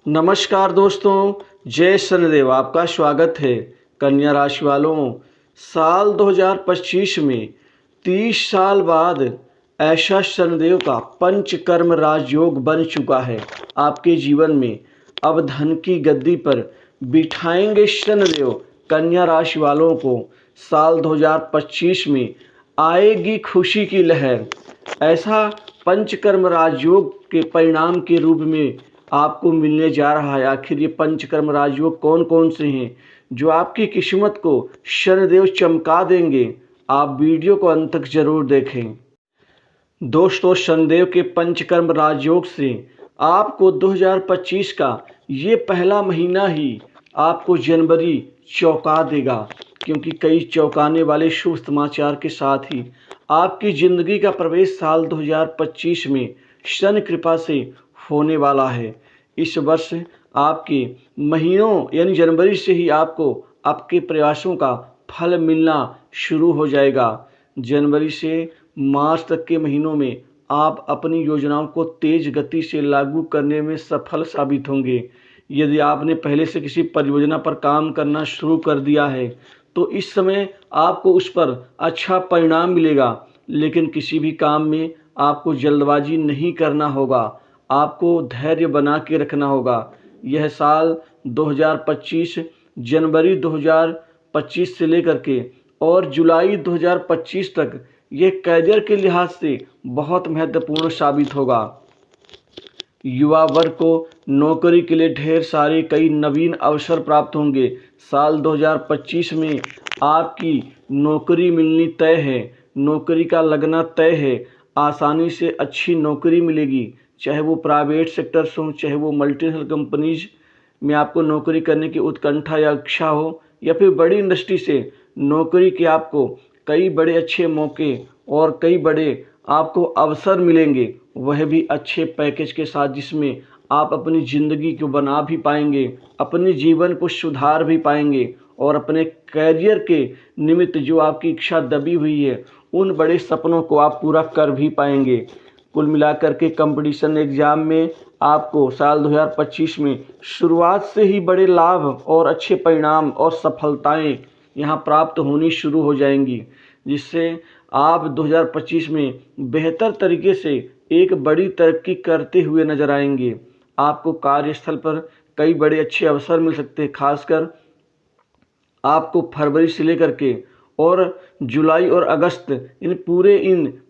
नमस्कार दोस्तों, जय शनिदेव। आपका स्वागत है। कन्या राशि वालों, साल 2025 में 30 साल बाद ऐसा शनिदेव का पंचकर्म राजयोग बन चुका है आपके जीवन में। अब धन की गद्दी पर बिठाएंगे शनिदेव। कन्या राशि वालों को साल 2025 में आएगी खुशी की लहर। ऐसा पंचकर्म राजयोग के परिणाम के रूप में आपको मिलने जा रहा है। आखिर ये पंचकर्म राजयोग कौन कौन से हैं जो आपकी किस्मत को शनिदेव चमका देंगे? आप वीडियो को अंत तक जरूर देखें। दोस्तों, शनिदेव के पंचकर्म राजयोग से आपको 2025 का ये पहला महीना ही आपको जनवरी चौंका देगा, क्योंकि कई चौंकाने वाले शुभ समाचार के साथ ही आपकी ज़िंदगी का प्रवेश साल 2025 में शनि कृपा से होने वाला है। इस वर्ष आपके महीनों यानी जनवरी से ही आपको आपके प्रयासों का फल मिलना शुरू हो जाएगा। जनवरी से मार्च तक के महीनों में आप अपनी योजनाओं को तेज गति से लागू करने में सफल साबित होंगे। यदि आपने पहले से किसी परियोजना पर काम करना शुरू कर दिया है तो इस समय आपको उस पर अच्छा परिणाम मिलेगा, लेकिन किसी भी काम में आपको जल्दबाजी नहीं करना होगा। आपको धैर्य बना के रखना होगा। यह साल 2025 जनवरी 2025 से लेकर के और जुलाई 2025 तक ये करियर के लिहाज से बहुत महत्वपूर्ण साबित होगा। युवा वर्ग को नौकरी के लिए ढेर सारे कई नवीन अवसर प्राप्त होंगे। साल 2025 में आपकी नौकरी मिलनी तय है, नौकरी का लगना तय है। आसानी से अच्छी नौकरी मिलेगी, चाहे वो प्राइवेट सेक्टर से हो, चाहे वो मल्टीनेशनल कंपनीज में आपको नौकरी करने की उत्कंठा या इच्छा हो, या फिर बड़ी इंडस्ट्री से नौकरी के आपको कई बड़े अच्छे मौके और कई बड़े आपको अवसर मिलेंगे, वह भी अच्छे पैकेज के साथ, जिसमें आप अपनी ज़िंदगी को बना भी पाएंगे, अपने जीवन को सुधार भी पाएंगे और अपने करियर के निमित्त जो आपकी इच्छा दबी हुई है उन बड़े सपनों को आप पूरा कर भी पाएंगे। कुल मिलाकर के कंपटीशन एग्ज़ाम में आपको साल 2025 में शुरुआत से ही बड़े लाभ और अच्छे परिणाम और सफलताएं यहाँ प्राप्त होनी शुरू हो जाएंगी, जिससे आप 2025 में बेहतर तरीके से एक बड़ी तरक्की करते हुए नजर आएंगे। आपको कार्यस्थल पर कई बड़े अच्छे अवसर मिल सकते हैं। खासकर आपको फरवरी से लेकर के और जुलाई और अगस्त इन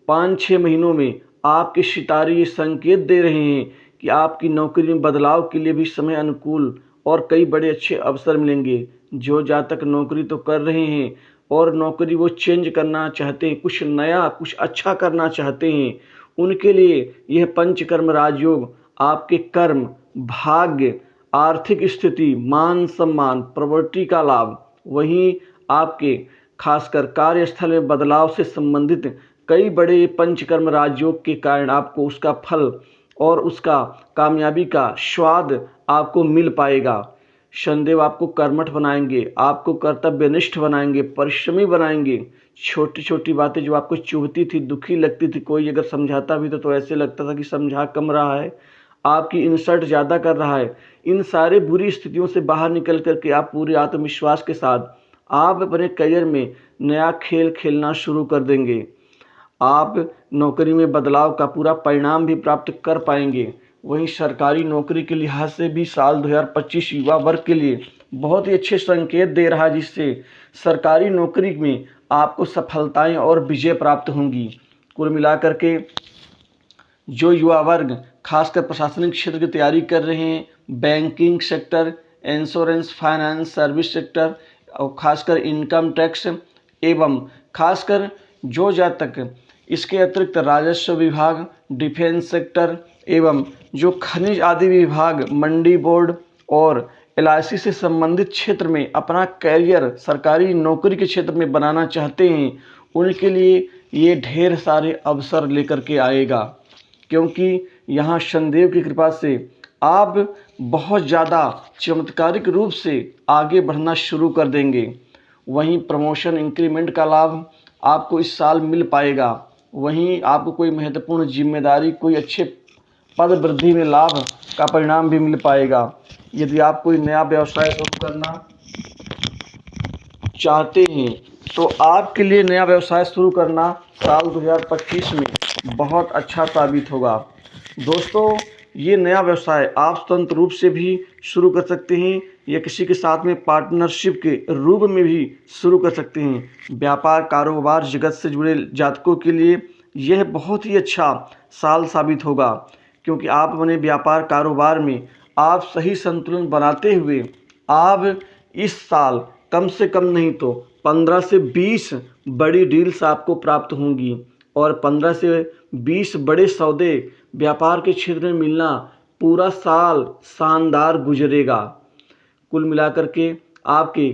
5-6 महीनों में आपके सितारे ये संकेत दे रहे हैं कि आपकी नौकरी में बदलाव के लिए भी समय अनुकूल और कई बड़े अच्छे अवसर मिलेंगे। जो जातक नौकरी तो कर रहे हैं और नौकरी वो चेंज करना चाहते हैं, कुछ नया कुछ अच्छा करना चाहते हैं, उनके लिए यह पंचकर्म राजयोग आपके कर्म, भाग्य, आर्थिक स्थिति, मान सम्मान, प्रॉपर्टी का लाभ, वहीं आपके खासकर कार्यस्थल में बदलाव से संबंधित कई बड़े पंचकर्म राजयोग के कारण आपको उसका फल और उसका कामयाबी का स्वाद आपको मिल पाएगा। शनिदेव आपको कर्मठ बनाएंगे, आपको कर्तव्यनिष्ठ बनाएंगे, परिश्रमी बनाएंगे। छोटी छोटी बातें जो आपको चुभती थी, दुखी लगती थी, कोई अगर समझाता भी तो ऐसे लगता था कि समझा कम रहा है, आपकी इंसल्ट ज़्यादा कर रहा है, इन सारे बुरी स्थितियों से बाहर निकल करके आप पूरे आत्मविश्वास के साथ आप अपने करियर में नया खेल खेलना शुरू कर देंगे। आप नौकरी में बदलाव का पूरा परिणाम भी प्राप्त कर पाएंगे। वहीं सरकारी नौकरी के लिहाज से भी साल 2025 युवा वर्ग के लिए बहुत ही अच्छे संकेत दे रहा है, जिससे सरकारी नौकरी में आपको सफलताएं और विजय प्राप्त होंगी। कुल मिलाकर के जो युवा वर्ग खासकर प्रशासनिक क्षेत्र की तैयारी कर रहे हैं, banking sector, insurance, finance, service sector और खासकर इनकम टैक्स एवं खासकर जो जातक इसके अतिरिक्त राजस्व विभाग, डिफेंस सेक्टर एवं जो खनिज आदि विभाग, मंडी बोर्ड और एलआईसी से संबंधित क्षेत्र में अपना करियर सरकारी नौकरी के क्षेत्र में बनाना चाहते हैं, उनके लिए ये ढेर सारे अवसर लेकर के आएगा, क्योंकि यहाँ शनिदेव की कृपा से आप बहुत ज़्यादा चमत्कारिक रूप से आगे बढ़ना शुरू कर देंगे। वहीं प्रमोशन इंक्रीमेंट का लाभ आपको इस साल मिल पाएगा। वहीं आपको कोई महत्वपूर्ण जिम्मेदारी, कोई अच्छे पद वृद्धि में लाभ का परिणाम भी मिल पाएगा। यदि आप कोई नया व्यवसाय शुरू करना चाहते हैं तो आपके लिए नया व्यवसाय शुरू करना साल 2025 में बहुत अच्छा साबित होगा। दोस्तों, ये नया व्यवसाय आप स्वतंत्र रूप से भी शुरू कर सकते हैं या किसी के साथ में पार्टनरशिप के रूप में भी शुरू कर सकते हैं। व्यापार कारोबार जगत से जुड़े जातकों के लिए यह बहुत ही अच्छा साल साबित होगा, क्योंकि आप अपने व्यापार कारोबार में आप सही संतुलन बनाते हुए आप इस साल कम से कम नहीं तो 15 से 20 बड़ी डील्स आपको प्राप्त होंगी और 15 से 20 बड़े सौदे व्यापार के क्षेत्र में मिलना पूरा साल शानदार गुजरेगा। कुल मिलाकर के आपके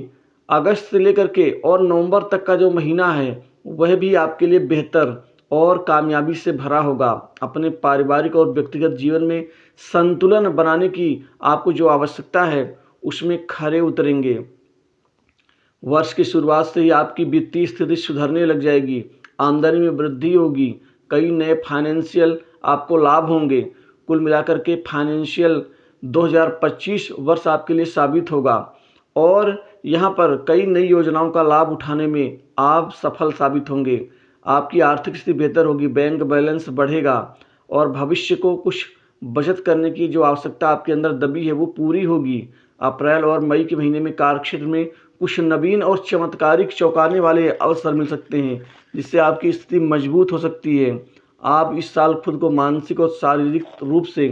अगस्त से लेकर के और नवंबर तक का जो महीना है वह भी आपके लिए बेहतर और कामयाबी से भरा होगा। अपने पारिवारिक और व्यक्तिगत जीवन में संतुलन बनाने की आपको जो आवश्यकता है उसमें खरे उतरेंगे। वर्ष की शुरुआत से ही आपकी वित्तीय स्थिति सुधरने लग जाएगी, आमदनी में वृद्धि होगी, कई नए फाइनेंशियल आपको लाभ होंगे। कुल मिलाकर के फाइनेंशियल 2025 वर्ष आपके लिए साबित होगा और यहाँ पर कई नई योजनाओं का लाभ उठाने में आप सफल साबित होंगे। आपकी आर्थिक स्थिति बेहतर होगी, बैंक बैलेंस बढ़ेगा और भविष्य को कुछ बचत करने की जो आवश्यकता आपके अंदर दबी है वो पूरी होगी। अप्रैल और मई के महीने में कार्यक्षेत्र में कुछ नवीन और चमत्कारिक चौंकाने वाले अवसर मिल सकते हैं, जिससे आपकी स्थिति मजबूत हो सकती है। आप इस साल खुद को मानसिक और शारीरिक रूप से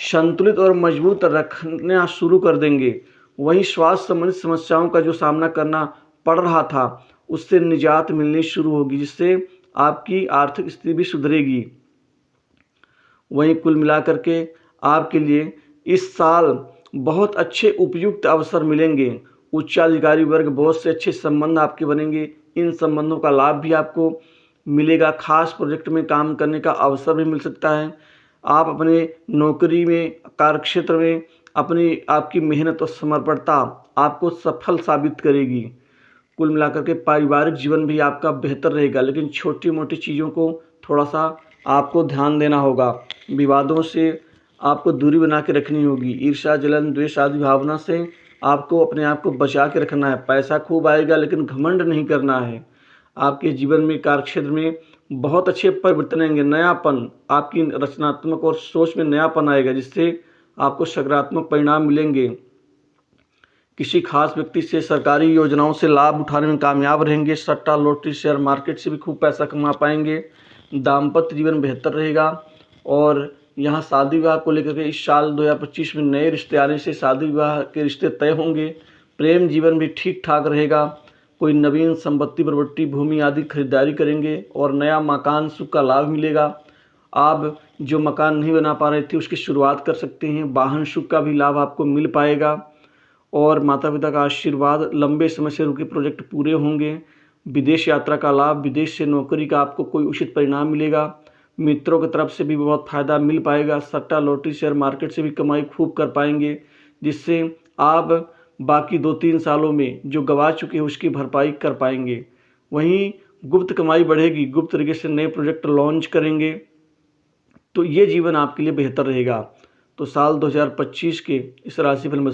संतुलित और मजबूत रखना शुरू कर देंगे। वहीं स्वास्थ्य संबंधित समस्याओं का जो सामना करना पड़ रहा था उससे निजात मिलनी शुरू होगी, जिससे आपकी आर्थिक स्थिति भी सुधरेगी। वहीं कुल मिलाकर के आपके लिए इस साल बहुत अच्छे उपयुक्त अवसर मिलेंगे। उच्चाधिकारी वर्ग बहुत से अच्छे संबंध आपके बनेंगे, इन संबंधों का लाभ भी आपको मिलेगा। खास प्रोजेक्ट में काम करने का अवसर भी मिल सकता है। आप अपने नौकरी में कार्यक्षेत्र में आपकी मेहनत और समर्पणता आपको सफल साबित करेगी। कुल मिलाकर के पारिवारिक जीवन भी आपका बेहतर रहेगा, लेकिन छोटी मोटी चीज़ों को थोड़ा सा आपको ध्यान देना होगा। विवादों से आपको दूरी बना के रखनी होगी। ईर्ष्या जलन द्वेष आदि भावना से आपको अपने आप को बचा के रखना है। पैसा खूब आएगा लेकिन घमंड नहीं करना है। आपके जीवन में कार्यक्षेत्र में बहुत अच्छे परिवर्तन आएंगे। नयापन, आपकी रचनात्मक और सोच में नयापन आएगा, जिससे आपको सकारात्मक परिणाम मिलेंगे। किसी खास व्यक्ति से सरकारी योजनाओं से लाभ उठाने में कामयाब रहेंगे। सट्टा लॉटरी शेयर मार्केट से भी खूब पैसा कमा पाएंगे। दाम्पत्य जीवन बेहतर रहेगा और यहाँ शादी विवाह को लेकर के इस साल 2025 में नए रिश्ते आने से शादी विवाह के रिश्ते तय होंगे। प्रेम जीवन भी ठीक ठाक रहेगा। कोई नवीन संपत्ति प्रॉपर्टी भूमि आदि खरीदारी करेंगे और नया मकान सुख का लाभ मिलेगा। आप जो मकान नहीं बना पा रहे थे उसकी शुरुआत कर सकते हैं। वाहन सुख का भी लाभ आपको मिल पाएगा और माता पिता का आशीर्वाद, लंबे समय से रुके प्रोजेक्ट पूरे होंगे। विदेश यात्रा का लाभ, विदेश से नौकरी का आपको कोई उचित परिणाम मिलेगा। मित्रों की तरफ से भी बहुत फ़ायदा मिल पाएगा। सट्टा लॉटरी शेयर मार्केट से भी कमाई खूब कर पाएंगे, जिससे आप बाकी 2-3 सालों में जो गंवा चुके हैं उसकी भरपाई कर पाएंगे। वहीं गुप्त कमाई बढ़ेगी, गुप्त तरीके से नए प्रोजेक्ट लॉन्च करेंगे, तो ये जीवन आपके लिए बेहतर रहेगा। तो साल 2025 के इस राशिफल में